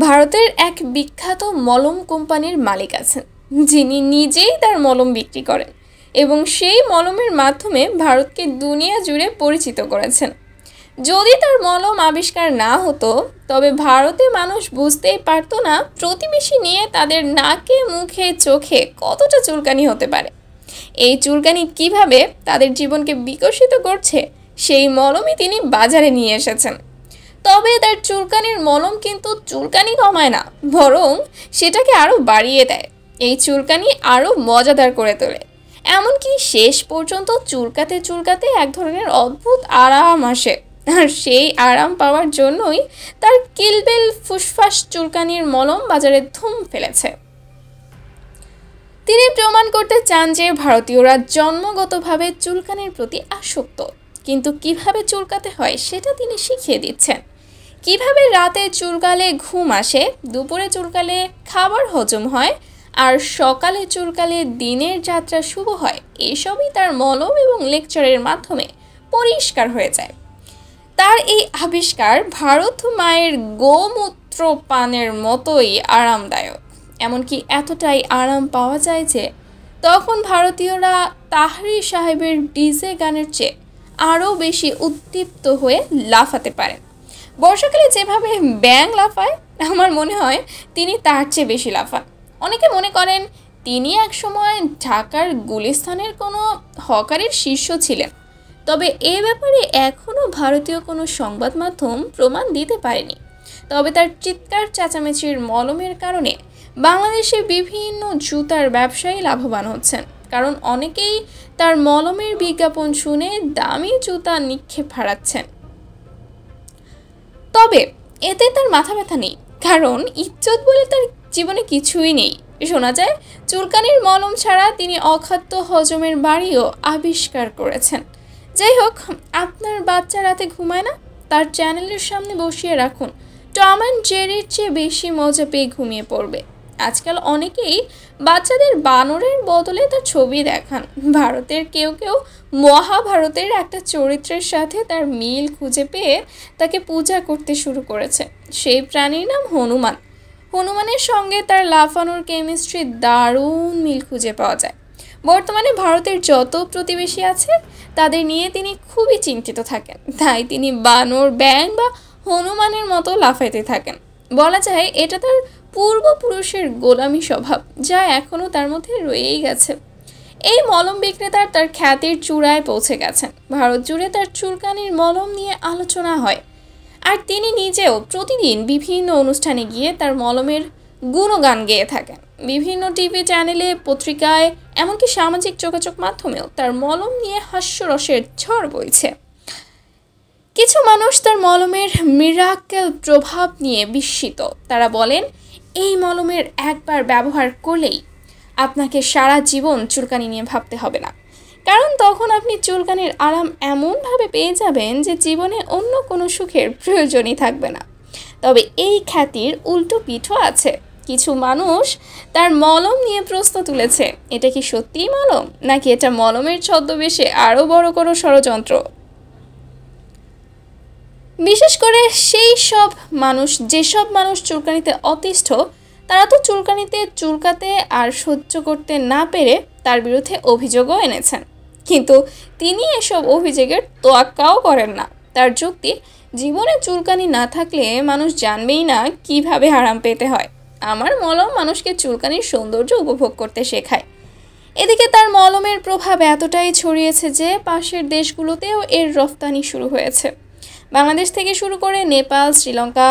ভারতের এক বিখ্যাত মলম কোম্পানির মালিক আছেন, যিনি নিজেই তার মলম বিক্রি করেন এবং সেই মলমের মাধ্যমে ভারতকে দুনিয়া জুড়ে পরিচিত করেছেন। যদি তার মলম আবিষ্কার না হতো, তবে ভারতে মানুষ বুঝতেই পারতো না প্রতিবেশী নিয়ে তাদের নাকে, মুখে, চোখে কতটা চুলকানি হতে পারে। এই চুলকানি কিভাবে তাদের জীবনকে বিকশিত করছে, সেই মলমই তিনি বাজারে নিয়ে এসেছেন। তবে তার চুলকানির মলম কিন্তু চুলকানি কমায় না, বরং সেটাকে আরও বাড়িয়ে দেয়। এই চুলকানি আরও মজাদার করে তোলে, এমনকি শেষ পর্যন্ত চুলকাতে চুলকাতে এক ধরনের অদ্ভুত আরাম আসে। আর সেই আরাম পাওয়ার জন্যই তার কিলবেল ফুসফাস চুলকানির মলম বাজারে ধুম ফেলেছে। তিনি প্রমাণ করতে চান যে ভারতীয়রা জন্মগতভাবে চুলকানির প্রতি আসক্ত, কিন্তু কিভাবে চুলকাতে হয় সেটা তিনি শিখিয়ে দিচ্ছেন। কিভাবে রাতে চুলকালে ঘুম আসে, দুপুরে চুলকালে খাবার হজম হয়, আর সকালে চুলকালে দিনের যাত্রা শুভ হয়, এসবই তার মলম এবং লেকচারের মাধ্যমে পরিষ্কার হয়ে যায়। তার এই আবিষ্কার ভারত মায়ের গোমূত্র পানের মতোই আরামদায়ক, এমনকি এতটাই আরাম পাওয়া যায় যে তখন ভারতীয়রা তাহরি সাহেবের ডিজে গানের চেয়ে আরও বেশি উদ্দীপ্ত হয়ে লাফাতে পারেন। বর্ষাকালে যেভাবে ব্যাঙ লাফায়, আমার মনে হয় তিনি তার চেয়ে বেশি লাফান। অনেকে মনে করেন তিনি একসময় ঢাকার গুলিস্তানের কোনো হকারের শিষ্য ছিলেন, তবে এ ব্যাপারে এখনও ভারতীয় কোনো সংবাদ মাধ্যম প্রমাণ দিতে পারেনি। তবে তার চিৎকার চেঁচামেচির মলমের কারণে বাংলাদেশে বিভিন্ন জুতার ব্যবসায়ী লাভবান হচ্ছেন, কারণ অনেকেই তার মলমের বিজ্ঞাপন শুনে দামি জুতা নিক্ষেপ হারাচ্ছেন। তবে এতে তার মাথা ব্যথা নেই, কারণ ইজ্জত বলে তার জীবনে কিছুই নেই। শোনা যায় চুলকানির মলম ছাড়া তিনি অখাদ্য হজমের বাড়িও আবিষ্কার করেছেন। যাই হোক, আপনার বাচ্চা রাতে ঘুমায় না, তার চ্যানেলের সামনে বসিয়ে রাখুন, টম অ্যান্ড জেরির চেয়ে বেশি মজা পেয়ে ঘুমিয়ে পড়বে। আজকাল অনেকেই বাচ্চাদের বানরের বদলে তার ছবি দেখান। ভারতের কেউ কেউ মহাভারতের একটা চরিত্রের সাথে তার মিল খুঁজে পেয়ে তাকে পূজা করতে শুরু করেছে। সেই প্রাণীর নাম হনুমান। হনুমানের সঙ্গে তার লাফানোর কেমিস্ট্রি দারুণ মিল খুঁজে পাওয়া যায়। বর্তমানে ভারতের যত প্রতিবেশী আছে তাদের নিয়ে তিনি খুবই চিন্তিত থাকেন, তাই তিনি বানর, ব্যাঙ বা হনুমানের মতো লাফাইতে থাকেন। বলা যায় এটা তার পূর্বপুরুষের গোলামি স্বভাব, যা এখনও তার মধ্যে রয়েই গেছে। এই মলম বিক্রেতার তার খ্যাতির চূড়ায় পৌঁছে গেছেন। ভারত জুড়ে তার চুলকানির মলম নিয়ে আলোচনা হয়, আর তিনি নিজেও প্রতিদিন বিভিন্ন অনুষ্ঠানে গিয়ে তার মলমের গুণগান গেয়ে থাকেন। বিভিন্ন টিভি চ্যানেলে, পত্রিকায়, এমনকি সামাজিক যোগাযোগ মাধ্যমেও তার মলম নিয়ে হাস্যরসের ঝড় বইছে। কিছু মানুষ তার মলমের মিরাকেল প্রভাব নিয়ে বিস্মিত। তারা বলেন এই মলমের একবার ব্যবহার করলেই আপনাকে সারা জীবন চুলকানি নিয়ে ভাবতে হবে না, কারণ তখন আপনি চুলকানির আরাম এমনভাবে পেয়ে যাবেন যে জীবনে অন্য কোনো সুখের প্রয়োজনই থাকবে না। তবে এই খ্যাতির উল্টো পিঠও আছে। কিছু মানুষ তার মলম নিয়ে প্রশ্ন তুলেছে, এটা কি সত্যিই মলম, নাকি এটা মলমের ছদ্মবেশে আরও বড় কোনো ষড়যন্ত্র। বিশেষ করে যেসব মানুষ চুলকানিতে অতিষ্ঠ, তারা তো চুলকানিতে চুলকাতে আর সহ্য করতে না পেরে তার বিরুদ্ধে অভিযোগও এনেছেন। কিন্তু তিনি এসব অভিযোগের তোয়াক্কাও করেন না। তার যুক্তি, জীবনে চুলকানি না থাকলে মানুষ জানবেই না কিভাবে আরাম পেতে হয়। আমার মলম মানুষকে চুলকানির সৌন্দর্য উপভোগ করতে শেখায়। এদিকে তার মলমের প্রভাব এতটাই ছড়িয়েছে যে পাশের দেশগুলোতেও এর রফতানি শুরু হয়েছে। বাংলাদেশ থেকে শুরু করে নেপাল, শ্রীলঙ্কা,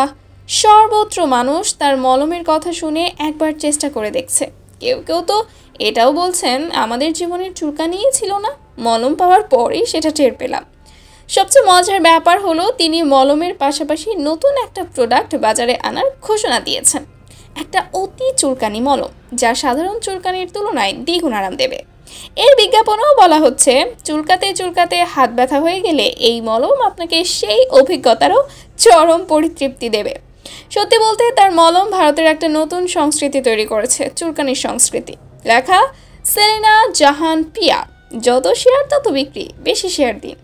সর্বত্র মানুষ তার মলমের কথা শুনে একবার চেষ্টা করে দেখছে। কেউ কেউ তো এটাও বলছেন, আমাদের জীবনের চুলকানিই ছিল না, মলম পাওয়ার পরেই সেটা টের পেলাম। সবচেয়ে মজার ব্যাপার হলো তিনি মলমের পাশাপাশি নতুন একটা প্রোডাক্ট বাজারে আনার ঘোষণা দিয়েছেন, একটা অতি চুলকানি মলম, যা সাধারণ চুলকানির তুলনায় দ্বিগুণ আরাম দেবে। এর বিজ্ঞাপনেও বলা হচ্ছে, চুলকাতে চুলকাতে হাত ব্যথা হয়ে গেলে এই মলম আপনাকে সেই অভিজ্ঞতারও চরম পরিতৃপ্তি দেবে। সত্যি বলতে তার মলম ভারতের একটা নতুন সংস্কৃতি তৈরি করেছে, চুলকানির সংস্কৃতি। লেখা সেলিনা জাহান পিয়া। যত শেয়ার তত বিক্রি, বেশি শেয়ার দিন।